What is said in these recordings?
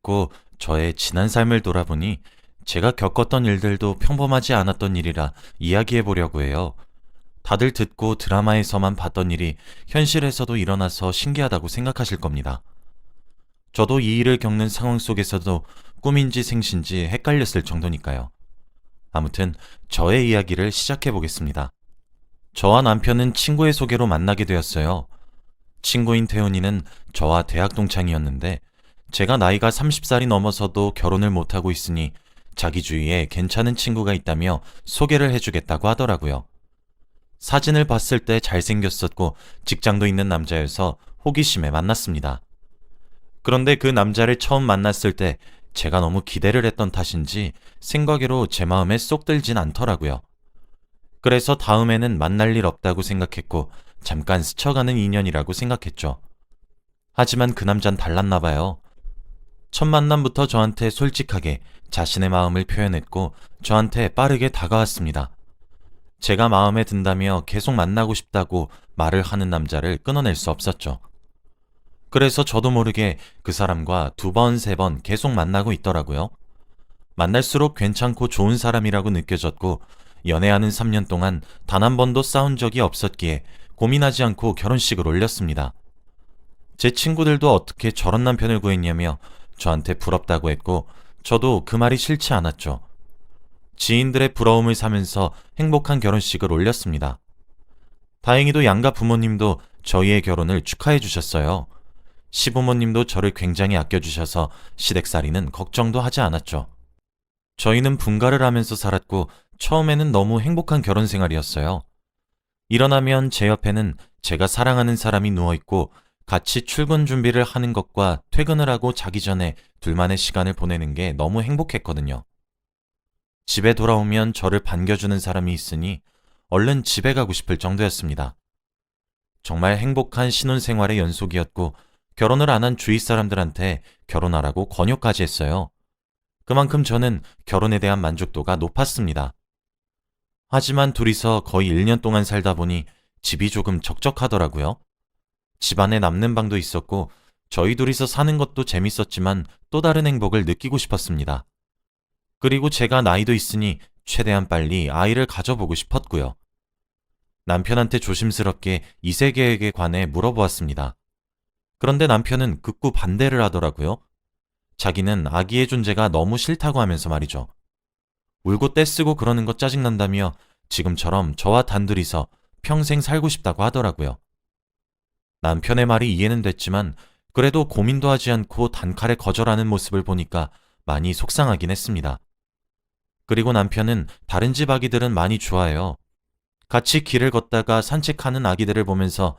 듣고 저의 지난 삶을 돌아보니 제가 겪었던 일들도 평범하지 않았던 일이라 이야기해 보려고 해요. 다들 듣고 드라마에서만 봤던 일이 현실에서도 일어나서 신기하다고 생각하실 겁니다. 저도 이 일을 겪는 상황 속에서도 꿈인지 생신지 헷갈렸을 정도니까요. 아무튼 저의 이야기를 시작해 보겠습니다. 저와 남편은 친구의 소개로 만나게 되었어요. 친구인 태훈이는 저와 대학 동창이었는데 제가 나이가 30살이 넘어서도 결혼을 못하고 있으니 자기 주위에 괜찮은 친구가 있다며 소개를 해주겠다고 하더라고요. 사진을 봤을 때 잘생겼었고 직장도 있는 남자여서 호기심에 만났습니다. 그런데 그 남자를 처음 만났을 때 제가 너무 기대를 했던 탓인지 생각외로 제 마음에 쏙 들진 않더라고요. 그래서 다음에는 만날 일 없다고 생각했고 잠깐 스쳐가는 인연이라고 생각했죠. 하지만 그 남잔 달랐나 봐요. 첫 만남부터 저한테 솔직하게 자신의 마음을 표현했고 저한테 빠르게 다가왔습니다. 제가 마음에 든다며 계속 만나고 싶다고 말을 하는 남자를 끊어낼 수 없었죠. 그래서 저도 모르게 그 사람과 두 번, 세 번 계속 만나고 있더라고요. 만날수록 괜찮고 좋은 사람이라고 느껴졌고 연애하는 3년 동안 단 한 번도 싸운 적이 없었기에 고민하지 않고 결혼식을 올렸습니다. 제 친구들도 어떻게 저런 남편을 구했냐며 저한테 부럽다고 했고 저도 그 말이 싫지 않았죠. 지인들의 부러움을 사면서 행복한 결혼식을 올렸습니다. 다행히도 양가 부모님도 저희의 결혼을 축하해 주셨어요. 시부모님도 저를 굉장히 아껴주셔서 시댁살이는 걱정도 하지 않았죠. 저희는 분가를 하면서 살았고 처음에는 너무 행복한 결혼 생활이었어요. 일어나면 제 옆에는 제가 사랑하는 사람이 누워있고 같이 출근 준비를 하는 것과 퇴근을 하고 자기 전에 둘만의 시간을 보내는 게 너무 행복했거든요. 집에 돌아오면 저를 반겨주는 사람이 있으니 얼른 집에 가고 싶을 정도였습니다. 정말 행복한 신혼생활의 연속이었고 결혼을 안 한 주위 사람들한테 결혼하라고 권유까지 했어요. 그만큼 저는 결혼에 대한 만족도가 높았습니다. 하지만 둘이서 거의 1년 동안 살다 보니 집이 조금 적적하더라고요. 집안에 남는 방도 있었고 저희 둘이서 사는 것도 재밌었지만 또 다른 행복을 느끼고 싶었습니다. 그리고 제가 나이도 있으니 최대한 빨리 아이를 가져보고 싶었고요. 남편한테 조심스럽게 이세 계획에 관해 물어보았습니다. 그런데 남편은 극구 반대를 하더라고요. 자기는 아기의 존재가 너무 싫다고 하면서 말이죠. 울고 떼쓰고 그러는 거 짜증난다며 지금처럼 저와 단둘이서 평생 살고 싶다고 하더라고요. 남편의 말이 이해는 됐지만 그래도 고민도 하지 않고 단칼에 거절하는 모습을 보니까 많이 속상하긴 했습니다. 그리고 남편은 다른 집 아기들은 많이 좋아해요. 같이 길을 걷다가 산책하는 아기들을 보면서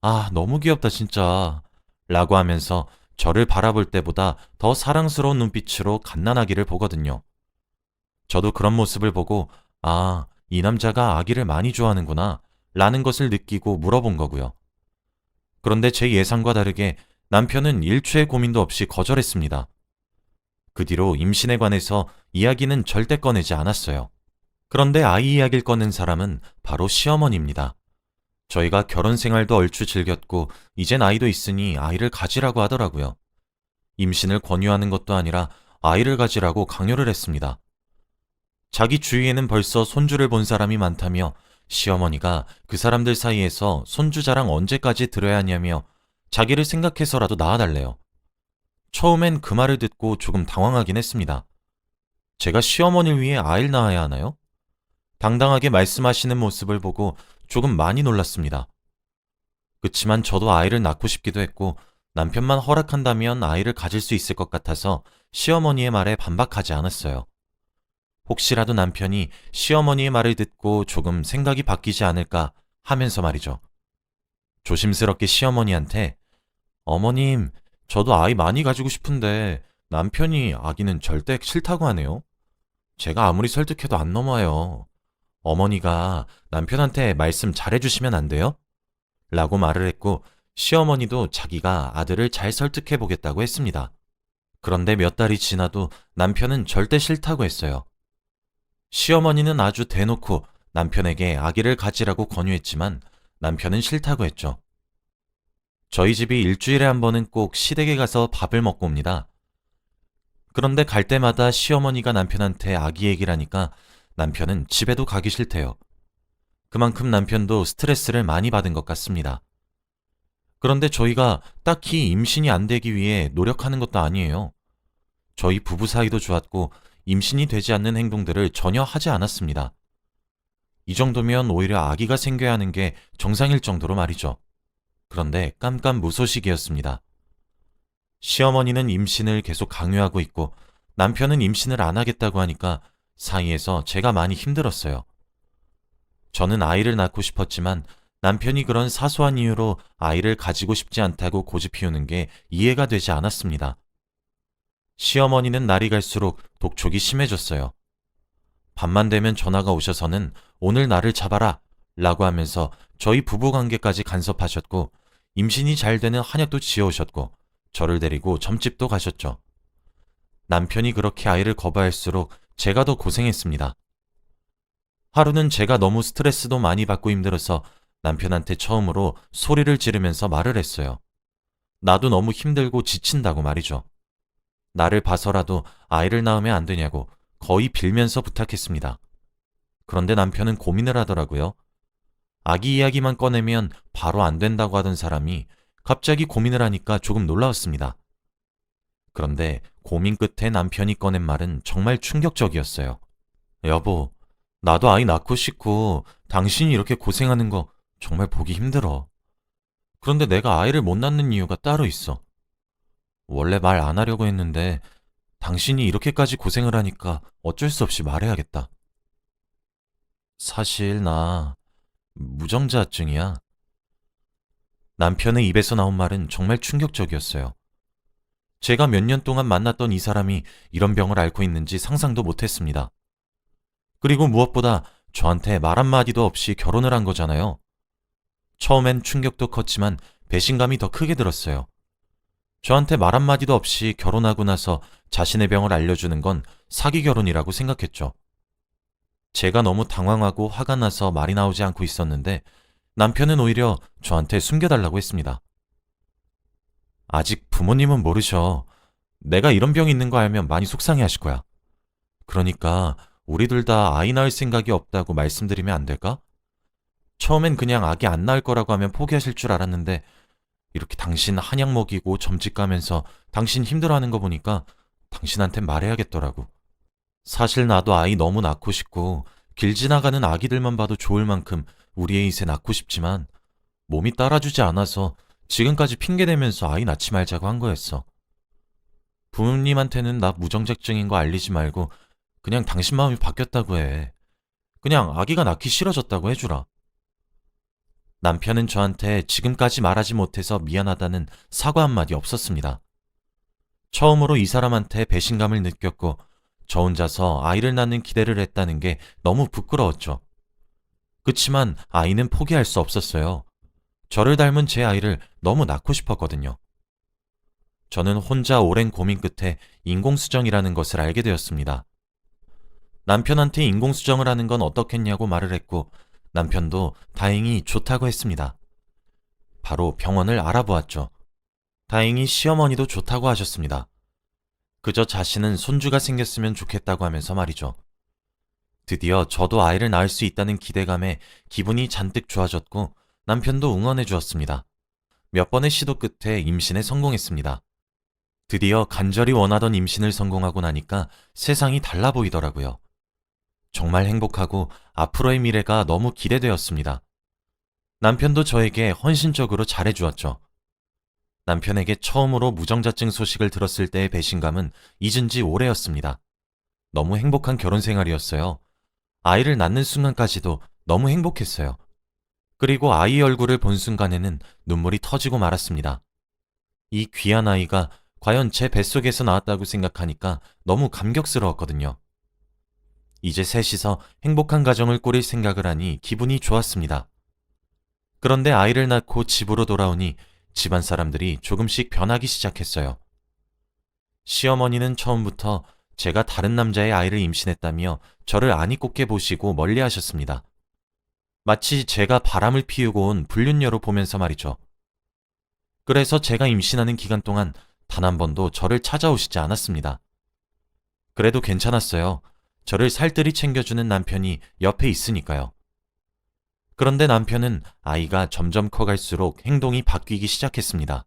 아, 너무 귀엽다 진짜 라고 하면서 저를 바라볼 때보다 더 사랑스러운 눈빛으로 갓난아기를 보거든요. 저도 그런 모습을 보고 아, 이 남자가 아기를 많이 좋아하는구나 라는 것을 느끼고 물어본 거고요. 그런데 제 예상과 다르게 남편은 일초의 고민도 없이 거절했습니다. 그 뒤로 임신에 관해서 이야기는 절대 꺼내지 않았어요. 그런데 아이 이야기를 꺼낸 사람은 바로 시어머니입니다. 저희가 결혼 생활도 얼추 즐겼고 이젠 아이도 있으니 아이를 가지라고 하더라고요. 임신을 권유하는 것도 아니라 아이를 가지라고 강요를 했습니다. 자기 주위에는 벌써 손주를 본 사람이 많다며 시어머니가 그 사람들 사이에서 손주 자랑 언제까지 들어야 하냐며 자기를 생각해서라도 낳아달래요. 처음엔 그 말을 듣고 조금 당황하긴 했습니다. 제가 시어머니를 위해 아이를 낳아야 하나요? 당당하게 말씀하시는 모습을 보고 조금 많이 놀랐습니다. 그치만 저도 아이를 낳고 싶기도 했고 남편만 허락한다면 아이를 가질 수 있을 것 같아서 시어머니의 말에 반박하지 않았어요. 혹시라도 남편이 시어머니의 말을 듣고 조금 생각이 바뀌지 않을까 하면서 말이죠. 조심스럽게 시어머니한테 어머님, 저도 아이 많이 가지고 싶은데 남편이 아기는 절대 싫다고 하네요. 제가 아무리 설득해도 안 넘어요. 어머니가 남편한테 말씀 잘해주시면 안 돼요? 라고 말을 했고 시어머니도 자기가 아들을 잘 설득해 보겠다고 했습니다. 그런데 몇 달이 지나도 남편은 절대 싫다고 했어요. 시어머니는 아주 대놓고 남편에게 아기를 가지라고 권유했지만 남편은 싫다고 했죠. 저희 집이 일주일에 한 번은 꼭 시댁에 가서 밥을 먹고 옵니다. 그런데 갈 때마다 시어머니가 남편한테 아기 얘기를 하니까 남편은 집에도 가기 싫대요. 그만큼 남편도 스트레스를 많이 받은 것 같습니다. 그런데 저희가 딱히 임신이 안 되기 위해 노력하는 것도 아니에요. 저희 부부 사이도 좋았고 임신이 되지 않는 행동들을 전혀 하지 않았습니다. 이 정도면 오히려 아기가 생겨야 하는 게 정상일 정도로 말이죠. 그런데 깜깜무소식이었습니다. 시어머니는 임신을 계속 강요하고 있고 남편은 임신을 안 하겠다고 하니까 사이에서 제가 많이 힘들었어요. 저는 아이를 낳고 싶었지만 남편이 그런 사소한 이유로 아이를 가지고 싶지 않다고 고집 피우는 게 이해가 되지 않았습니다. 시어머니는 날이 갈수록 독촉이 심해졌어요. 밤만 되면 전화가 오셔서는 오늘 나를 잡아라 라고 하면서 저희 부부관계까지 간섭하셨고 임신이 잘 되는 한약도 지어오셨고 저를 데리고 점집도 가셨죠. 남편이 그렇게 아이를 거부할수록 제가 더 고생했습니다. 하루는 제가 너무 스트레스도 많이 받고 힘들어서 남편한테 처음으로 소리를 지르면서 말을 했어요. 나도 너무 힘들고 지친다고 말이죠. 나를 봐서라도 아이를 낳으면 안 되냐고 거의 빌면서 부탁했습니다. 그런데 남편은 고민을 하더라고요. 아기 이야기만 꺼내면 바로 안 된다고 하던 사람이 갑자기 고민을 하니까 조금 놀라웠습니다. 그런데 고민 끝에 남편이 꺼낸 말은 정말 충격적이었어요. 여보, 나도 아이 낳고 싶고 당신이 이렇게 고생하는 거 정말 보기 힘들어. 그런데 내가 아이를 못 낳는 이유가 따로 있어. 원래 말 안 하려고 했는데 당신이 이렇게까지 고생을 하니까 어쩔 수 없이 말해야겠다. 사실 나 무정자증이야. 남편의 입에서 나온 말은 정말 충격적이었어요. 제가 몇 년 동안 만났던 이 사람이 이런 병을 앓고 있는지 상상도 못했습니다. 그리고 무엇보다 저한테 말 한마디도 없이 결혼을 한 거잖아요. 처음엔 충격도 컸지만 배신감이 더 크게 들었어요. 저한테 말 한마디도 없이 결혼하고 나서 자신의 병을 알려주는 건 사기 결혼이라고 생각했죠. 제가 너무 당황하고 화가 나서 말이 나오지 않고 있었는데 남편은 오히려 저한테 숨겨달라고 했습니다. 아직 부모님은 모르셔. 내가 이런 병이 있는 거 알면 많이 속상해 하실 거야. 그러니까 우리 둘 다 아이 낳을 생각이 없다고 말씀드리면 안 될까? 처음엔 그냥 아기 안 낳을 거라고 하면 포기하실 줄 알았는데 이렇게 당신 한약 먹이고 점집 가면서 당신 힘들어하는 거 보니까 당신한테 말해야겠더라고. 사실 나도 아이 너무 낳고 싶고 길 지나가는 아기들만 봐도 좋을 만큼 우리 애이세 낳고 싶지만 몸이 따라주지 않아서 지금까지 핑계대면서 아이 낳지 말자고 한 거였어. 부모님한테는 나 무정자증인 거 알리지 말고 그냥 당신 마음이 바뀌었다고 해. 그냥 아기가 낳기 싫어졌다고 해주라. 남편은 저한테 지금까지 말하지 못해서 미안하다는 사과 한마디 없었습니다. 처음으로 이 사람한테 배신감을 느꼈고 저 혼자서 아이를 낳는 기대를 했다는 게 너무 부끄러웠죠. 그치만 아이는 포기할 수 없었어요. 저를 닮은 제 아이를 너무 낳고 싶었거든요. 저는 혼자 오랜 고민 끝에 인공수정이라는 것을 알게 되었습니다. 남편한테 인공수정을 하는 건 어떻겠냐고 말을 했고 남편도 다행히 좋다고 했습니다. 바로 병원을 알아보았죠. 다행히 시어머니도 좋다고 하셨습니다. 그저 자신은 손주가 생겼으면 좋겠다고 하면서 말이죠. 드디어 저도 아이를 낳을 수 있다는 기대감에 기분이 잔뜩 좋아졌고 남편도 응원해 주었습니다. 몇 번의 시도 끝에 임신에 성공했습니다. 드디어 간절히 원하던 임신을 성공하고 나니까 세상이 달라 보이더라고요. 정말 행복하고 앞으로의 미래가 너무 기대되었습니다. 남편도 저에게 헌신적으로 잘해주었죠. 남편에게 처음으로 무정자증 소식을 들었을 때의 배신감은 잊은 지 오래였습니다. 너무 행복한 결혼 생활이었어요. 아이를 낳는 순간까지도 너무 행복했어요. 그리고 아이 얼굴을 본 순간에는 눈물이 터지고 말았습니다. 이 귀한 아이가 과연 제 뱃속에서 나왔다고 생각하니까 너무 감격스러웠거든요. 이제 셋이서 행복한 가정을 꾸릴 생각을 하니 기분이 좋았습니다. 그런데 아이를 낳고 집으로 돌아오니 집안 사람들이 조금씩 변하기 시작했어요. 시어머니는 처음부터 제가 다른 남자의 아이를 임신했다며 저를 안이 꼽게 보시고 멀리 하셨습니다. 마치 제가 바람을 피우고 온 불륜녀로 보면서 말이죠. 그래서 제가 임신하는 기간 동안 단 한 번도 저를 찾아오시지 않았습니다. 그래도 괜찮았어요. 저를 살뜰히 챙겨주는 남편이 옆에 있으니까요. 그런데 남편은 아이가 점점 커갈수록 행동이 바뀌기 시작했습니다.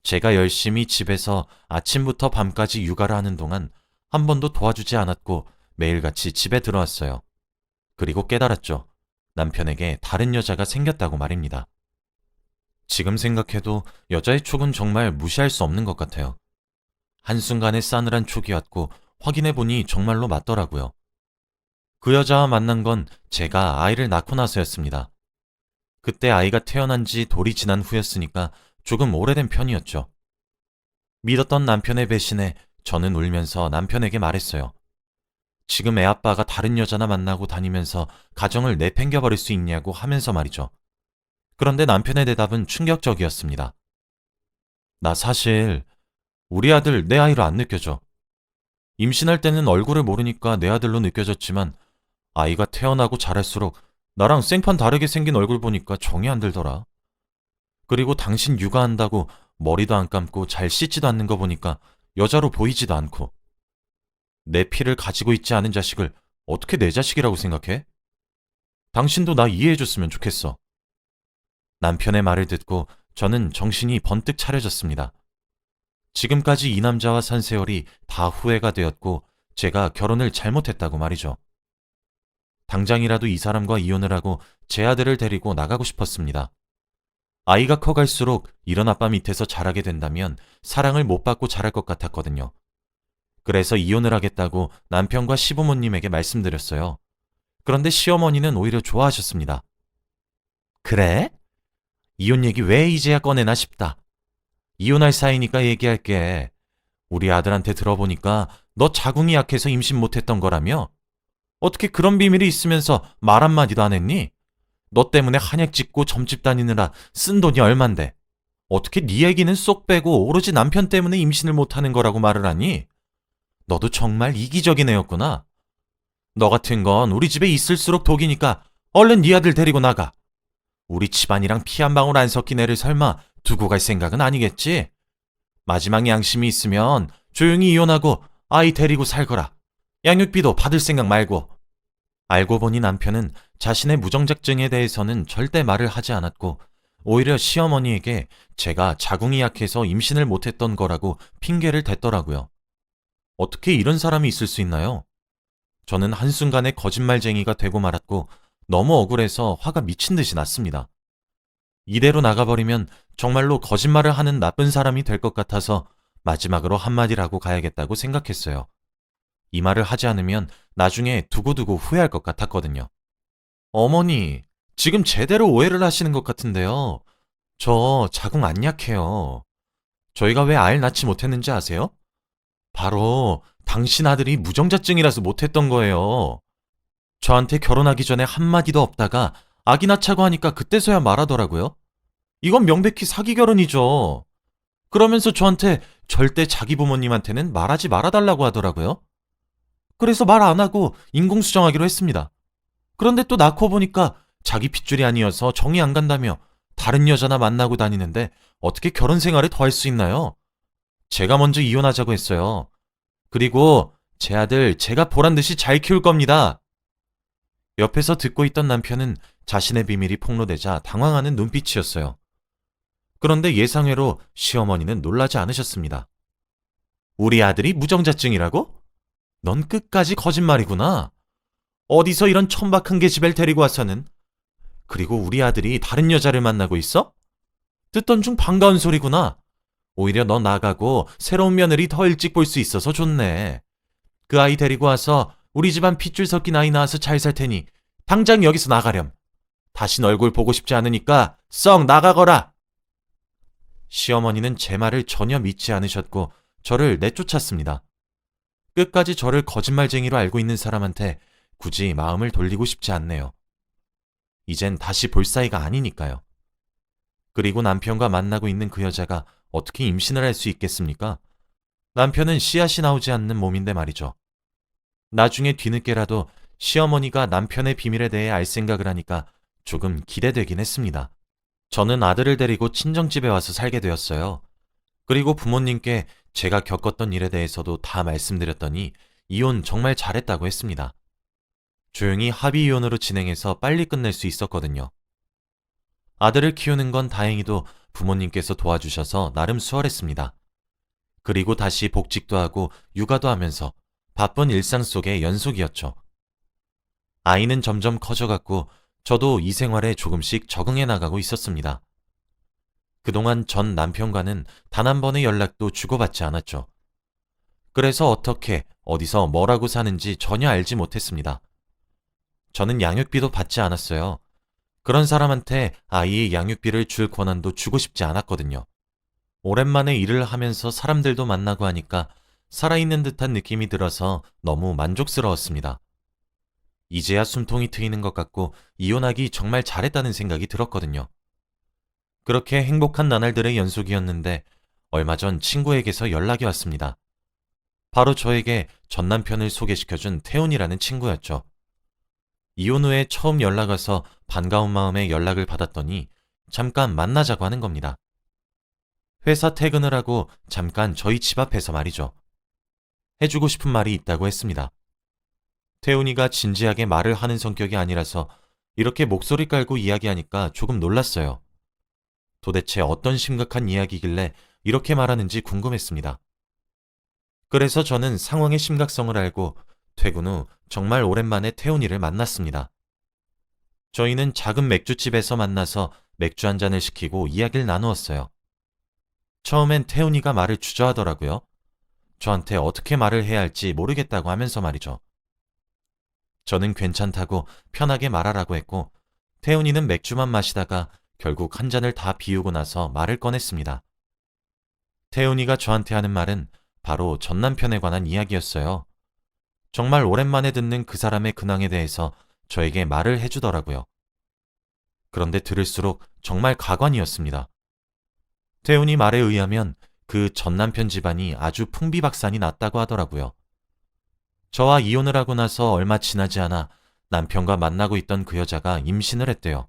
제가 열심히 집에서 아침부터 밤까지 육아를 하는 동안 한 번도 도와주지 않았고 매일같이 집에 들어왔어요. 그리고 깨달았죠. 남편에게 다른 여자가 생겼다고 말입니다. 지금 생각해도 여자의 촉은 정말 무시할 수 없는 것 같아요. 한순간의 싸늘한 촉이었고 확인해보니 정말로 맞더라고요. 그 여자와 만난 건 제가 아이를 낳고 나서였습니다. 그때 아이가 태어난 지 돌이 지난 후였으니까 조금 오래된 편이었죠. 믿었던 남편의 배신에 저는 울면서 남편에게 말했어요. 지금 애 아빠가 다른 여자나 만나고 다니면서 가정을 내팽겨버릴 수 있냐고 하면서 말이죠. 그런데 남편의 대답은 충격적이었습니다. 나 사실 우리 아들 내 아이로 안 느껴져. 임신할 때는 얼굴을 모르니까 내 아들로 느껴졌지만 아이가 태어나고 자랄수록 나랑 생판 다르게 생긴 얼굴 보니까 정이 안 들더라. 그리고 당신 육아한다고 머리도 안 감고 잘 씻지도 않는 거 보니까 여자로 보이지도 않고. 내 피를 가지고 있지 않은 자식을 어떻게 내 자식이라고 생각해? 당신도 나 이해해줬으면 좋겠어. 남편의 말을 듣고 저는 정신이 번뜩 차려졌습니다. 지금까지 이 남자와 산 세월이 다 후회가 되었고 제가 결혼을 잘못했다고 말이죠. 당장이라도 이 사람과 이혼을 하고 제 아들을 데리고 나가고 싶었습니다. 아이가 커갈수록 이런 아빠 밑에서 자라게 된다면 사랑을 못 받고 자랄 것 같았거든요. 그래서 이혼을 하겠다고 남편과 시부모님에게 말씀드렸어요. 그런데 시어머니는 오히려 좋아하셨습니다. 그래? 이혼 얘기 왜 이제야 꺼내나 싶다. 이혼할 사이니까 얘기할게. 우리 아들한테 들어보니까 너 자궁이 약해서 임신 못했던 거라며? 어떻게 그런 비밀이 있으면서 말 한마디도 안 했니? 너 때문에 한약 짓고 점집 다니느라 쓴 돈이 얼만데. 어떻게 네 얘기는 쏙 빼고 오로지 남편 때문에 임신을 못하는 거라고 말을 하니? 너도 정말 이기적인 애였구나. 너 같은 건 우리 집에 있을수록 독이니까 얼른 네 아들 데리고 나가. 우리 집안이랑 피 한 방울 안 섞인 애를 설마 두고 갈 생각은 아니겠지? 마지막 양심이 있으면 조용히 이혼하고 아이 데리고 살거라. 양육비도 받을 생각 말고. 알고 보니 남편은 자신의 무정자증에 대해서는 절대 말을 하지 않았고 오히려 시어머니에게 제가 자궁이 약해서 임신을 못했던 거라고 핑계를 댔더라고요. 어떻게 이런 사람이 있을 수 있나요? 저는 한순간에 거짓말쟁이가 되고 말았고 너무 억울해서 화가 미친 듯이 났습니다. 이대로 나가버리면 정말로 거짓말을 하는 나쁜 사람이 될 것 같아서 마지막으로 한마디라고 가야겠다고 생각했어요. 이 말을 하지 않으면 나중에 두고두고 후회할 것 같았거든요. 어머니, 지금 제대로 오해를 하시는 것 같은데요. 저 자궁 안 약해요. 저희가 왜 아이를 낳지 못했는지 아세요? 바로 당신 아들이 무정자증이라서 못했던 거예요. 저한테 결혼하기 전에 한마디도 없다가 아기 낳자고 하니까 그때서야 말하더라고요. 이건 명백히 사기 결혼이죠. 그러면서 저한테 절대 자기 부모님한테는 말하지 말아달라고 하더라고요. 그래서 말 안 하고 인공수정하기로 했습니다. 그런데 또 낳고 보니까 자기 핏줄이 아니어서 정이 안 간다며 다른 여자나 만나고 다니는데 어떻게 결혼 생활을 더 할 수 있나요? 제가 먼저 이혼하자고 했어요. 그리고 제 아들 제가 보란 듯이 잘 키울 겁니다. 옆에서 듣고 있던 남편은 자신의 비밀이 폭로되자 당황하는 눈빛이었어요. 그런데 예상외로 시어머니는 놀라지 않으셨습니다. 우리 아들이 무정자증이라고? 넌 끝까지 거짓말이구나. 어디서 이런 천박한 계집애를 데리고 와서는. 그리고 우리 아들이 다른 여자를 만나고 있어? 듣던 중 반가운 소리구나. 오히려 너 나가고 새로운 며느리 더 일찍 볼 수 있어서 좋네. 그 아이 데리고 와서 우리 집안 핏줄 섞인 아이 낳아서 잘 살 테니 당장 여기서 나가렴. 다신 얼굴 보고 싶지 않으니까 썩 나가거라. 시어머니는 제 말을 전혀 믿지 않으셨고 저를 내쫓았습니다. 끝까지 저를 거짓말쟁이로 알고 있는 사람한테 굳이 마음을 돌리고 싶지 않네요. 이젠 다시 볼 사이가 아니니까요. 그리고 남편과 만나고 있는 그 여자가 어떻게 임신을 할 수 있겠습니까? 남편은 씨앗이 나오지 않는 몸인데 말이죠. 나중에 뒤늦게라도 시어머니가 남편의 비밀에 대해 알 생각을 하니까 조금 기대되긴 했습니다. 저는 아들을 데리고 친정집에 와서 살게 되었어요. 그리고 부모님께 제가 겪었던 일에 대해서도 다 말씀드렸더니 이혼 정말 잘했다고 했습니다. 조용히 합의 이혼으로 진행해서 빨리 끝낼 수 있었거든요. 아들을 키우는 건 다행히도 부모님께서 도와주셔서 나름 수월했습니다. 그리고 다시 복직도 하고 육아도 하면서 바쁜 일상 속의 연속이었죠. 아이는 점점 커져갔고 저도 이 생활에 조금씩 적응해 나가고 있었습니다. 그동안 전 남편과는 단 한 번의 연락도 주고받지 않았죠. 그래서 어떻게, 어디서 뭐라고 사는지 전혀 알지 못했습니다. 저는 양육비도 받지 않았어요. 그런 사람한테 아이의 양육비를 줄 권한도 주고 싶지 않았거든요. 오랜만에 일을 하면서 사람들도 만나고 하니까 살아있는 듯한 느낌이 들어서 너무 만족스러웠습니다. 이제야 숨통이 트이는 것 같고 이혼하기 정말 잘했다는 생각이 들었거든요. 그렇게 행복한 나날들의 연속이었는데 얼마 전 친구에게서 연락이 왔습니다. 바로 저에게 전 남편을 소개시켜준 태훈이라는 친구였죠. 이혼 후에 처음 연락 와서 반가운 마음에 연락을 받았더니 잠깐 만나자고 하는 겁니다. 회사 퇴근을 하고 잠깐 저희 집 앞에서 말이죠. 해주고 싶은 말이 있다고 했습니다. 태훈이가 진지하게 말을 하는 성격이 아니라서 이렇게 목소리 깔고 이야기하니까 조금 놀랐어요. 도대체 어떤 심각한 이야기길래 이렇게 말하는지 궁금했습니다. 그래서 저는 상황의 심각성을 알고 퇴근 후 정말 오랜만에 태훈이를 만났습니다. 저희는 작은 맥주집에서 만나서 맥주 한 잔을 시키고 이야기를 나누었어요. 처음엔 태훈이가 말을 주저하더라고요. 저한테 어떻게 말을 해야 할지 모르겠다고 하면서 말이죠. 저는 괜찮다고 편하게 말하라고 했고 태훈이는 맥주만 마시다가 결국 한 잔을 다 비우고 나서 말을 꺼냈습니다. 태훈이가 저한테 하는 말은 바로 전 남편에 관한 이야기였어요. 정말 오랜만에 듣는 그 사람의 근황에 대해서 저에게 말을 해주더라고요. 그런데 들을수록 정말 가관이었습니다. 태훈이 말에 의하면 그 전 남편 집안이 아주 풍비박산이 났다고 하더라고요. 저와 이혼을 하고 나서 얼마 지나지 않아 남편과 만나고 있던 그 여자가 임신을 했대요.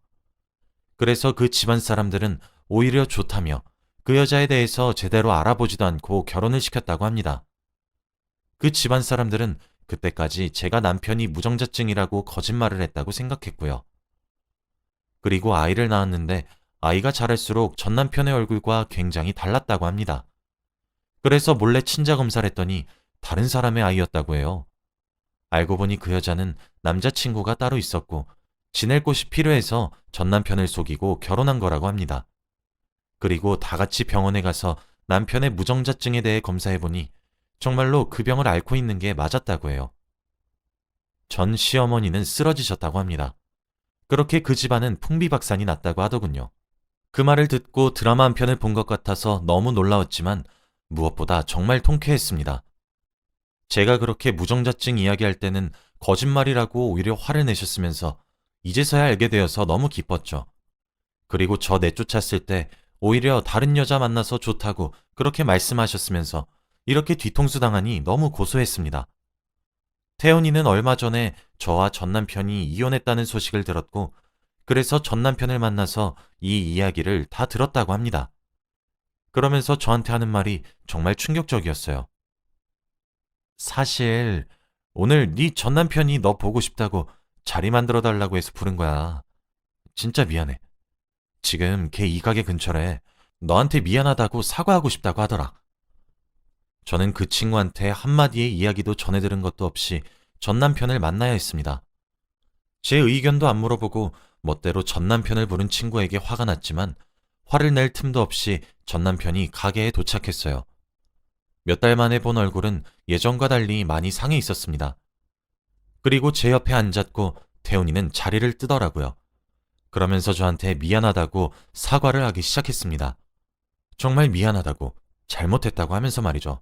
그래서 그 집안 사람들은 오히려 좋다며 그 여자에 대해서 제대로 알아보지도 않고 결혼을 시켰다고 합니다. 그 집안 사람들은 그때까지 제가 남편이 무정자증이라고 거짓말을 했다고 생각했고요. 그리고 아이를 낳았는데 아이가 자랄수록 전 남편의 얼굴과 굉장히 달랐다고 합니다. 그래서 몰래 친자 검사를 했더니 다른 사람의 아이였다고 해요. 알고 보니 그 여자는 남자친구가 따로 있었고 지낼 곳이 필요해서 전 남편을 속이고 결혼한 거라고 합니다. 그리고 다 같이 병원에 가서 남편의 무정자증에 대해 검사해보니 정말로 그 병을 앓고 있는 게 맞았다고 해요. 전 시어머니는 쓰러지셨다고 합니다. 그렇게 그 집안은 풍비박산이 났다고 하더군요. 그 말을 듣고 드라마 한 편을 본 것 같아서 너무 놀라웠지만 무엇보다 정말 통쾌했습니다. 제가 그렇게 무정자증 이야기할 때는 거짓말이라고 오히려 화를 내셨으면서 이제서야 알게 되어서 너무 기뻤죠. 그리고 저 내쫓았을 때 오히려 다른 여자 만나서 좋다고 그렇게 말씀하셨으면서 이렇게 뒤통수 당하니 너무 고소했습니다. 태연이는 얼마 전에 저와 전 남편이 이혼했다는 소식을 들었고 그래서 전 남편을 만나서 이 이야기를 다 들었다고 합니다. 그러면서 저한테 하는 말이 정말 충격적이었어요. 사실 오늘 네 전 남편이 너 보고 싶다고 자리 만들어 달라고 해서 부른 거야. 진짜 미안해. 지금 걔 이 가게 근처래. 너한테 미안하다고 사과하고 싶다고 하더라. 저는 그 친구한테 한마디의 이야기도 전해 들은 것도 없이 전 남편을 만나야 했습니다. 제 의견도 안 물어보고 멋대로 전 남편을 부른 친구에게 화가 났지만 화를 낼 틈도 없이 전 남편이 가게에 도착했어요. 몇 달 만에 본 얼굴은 예전과 달리 많이 상해 있었습니다. 그리고 제 옆에 앉았고 태훈이는 자리를 뜨더라고요. 그러면서 저한테 미안하다고 사과를 하기 시작했습니다. 정말 미안하다고, 잘못했다고 하면서 말이죠.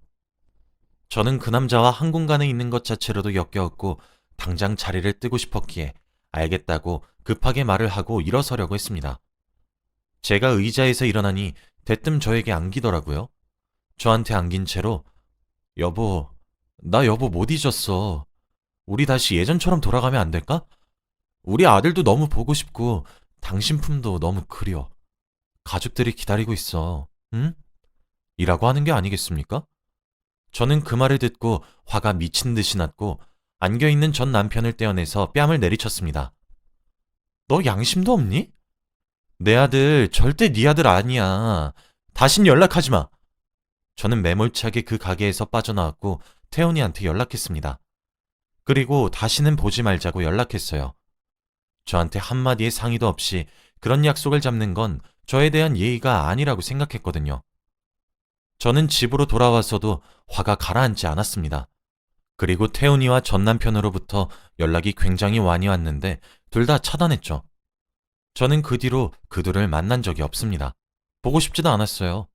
저는 그 남자와 한 공간에 있는 것 자체로도 역겨웠고 당장 자리를 뜨고 싶었기에 알겠다고 급하게 말을 하고 일어서려고 했습니다. 제가 의자에서 일어나니 대뜸 저에게 안기더라고요. 저한테 안긴 채로 여보, 나 여보 못 잊었어. 우리 다시 예전처럼 돌아가면 안 될까? 우리 아들도 너무 보고 싶고 당신 품도 너무 그리워. 가족들이 기다리고 있어. 응? 이라고 하는 게 아니겠습니까? 저는 그 말을 듣고 화가 미친 듯이 났고 안겨있는 전 남편을 떼어내서 뺨을 내리쳤습니다. 너 양심도 없니? 내 아들 절대 네 아들 아니야. 다신 연락하지 마. 저는 매몰차게 그 가게에서 빠져나왔고 태훈이한테 연락했습니다. 그리고 다시는 보지 말자고 연락했어요. 저한테 한마디의 상의도 없이 그런 약속을 잡는 건 저에 대한 예의가 아니라고 생각했거든요. 저는 집으로 돌아와서도 화가 가라앉지 않았습니다. 그리고 태훈이와 전 남편으로부터 연락이 굉장히 많이 왔는데 둘 다 차단했죠. 저는 그 뒤로 그들을 만난 적이 없습니다. 보고 싶지도 않았어요.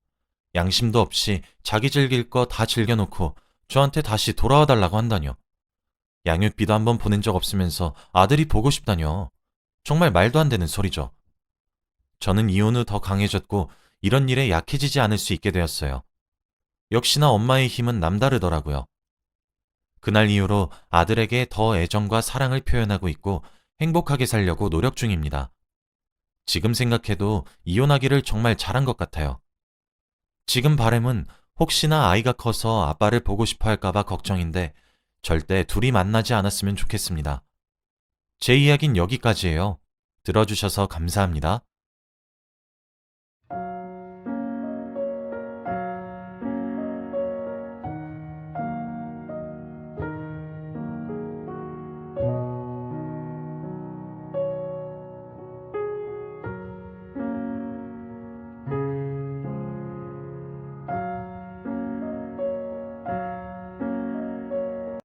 양심도 없이 자기 즐길 거 다 즐겨놓고 저한테 다시 돌아와 달라고 한다뇨. 양육비도 한번 보낸 적 없으면서 아들이 보고 싶다뇨. 정말 말도 안 되는 소리죠. 저는 이혼 후 더 강해졌고 이런 일에 약해지지 않을 수 있게 되었어요. 역시나 엄마의 힘은 남다르더라고요. 그날 이후로 아들에게 더 애정과 사랑을 표현하고 있고 행복하게 살려고 노력 중입니다. 지금 생각해도 이혼하기를 정말 잘한 것 같아요. 지금 바람은 혹시나 아이가 커서 아빠를 보고 싶어 할까봐 걱정인데 절대 둘이 만나지 않았으면 좋겠습니다. 제 이야기는 여기까지예요. 들어주셔서 감사합니다.